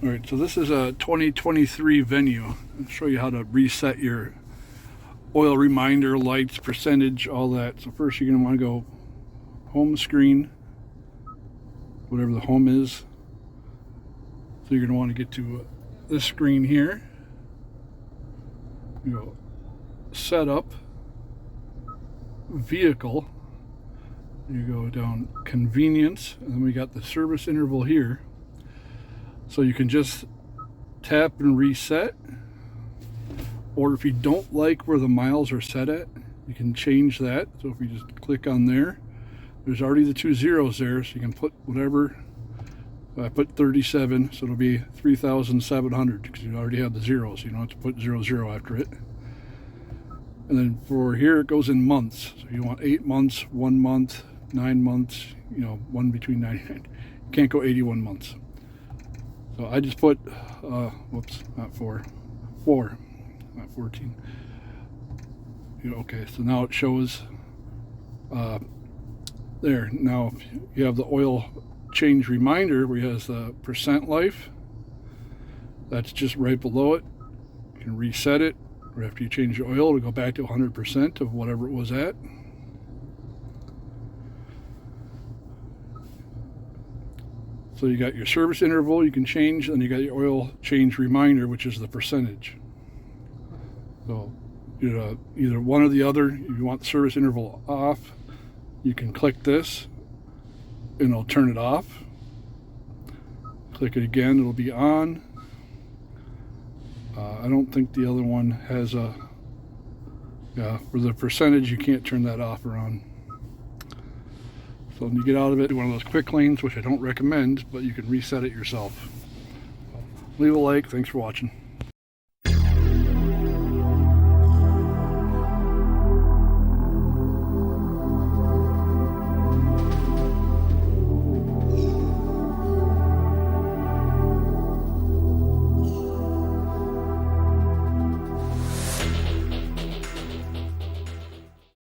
Alright, so this is a 2023 Venue. I'll show you how to reset your oil reminder, lights, percentage, all that. So first you're going to want to go home screen, whatever the home is. So you're going to want to get to this screen here. You go setup, vehicle, you go down convenience, and then we got the service interval here. So you can just tap and reset, or if you don't like where the miles are set at, you can change that. So if you just click on there, there's already the 2 zeros there, so you can put whatever. I put 37, so it'll be 3,700 because you already have the zeros. You don't have to put 00 after it. And then for here, it goes in months. So you want 8 months, 1 month, 9 months, one between 99. You can't go 81 months. So I just put, whoops, not 4, not 14. Okay, so now it shows there. Now you have the oil change reminder where it has the percent life. That's just right below it. You can reset it, or after you change the oil, it'll go back to 100% of whatever it was at. So you got your service interval you can change, and you got your oil change reminder, which is the percentage. So either one or the other. If you want the service interval off, you can click this and it'll turn it off. Click it again, it'll be on. I don't think the other one has a, for the percentage you can't turn that off or on. So when you get out of it, do one of those quick lanes, which I don't recommend, but you can reset it yourself. Leave a like. Thanks for watching.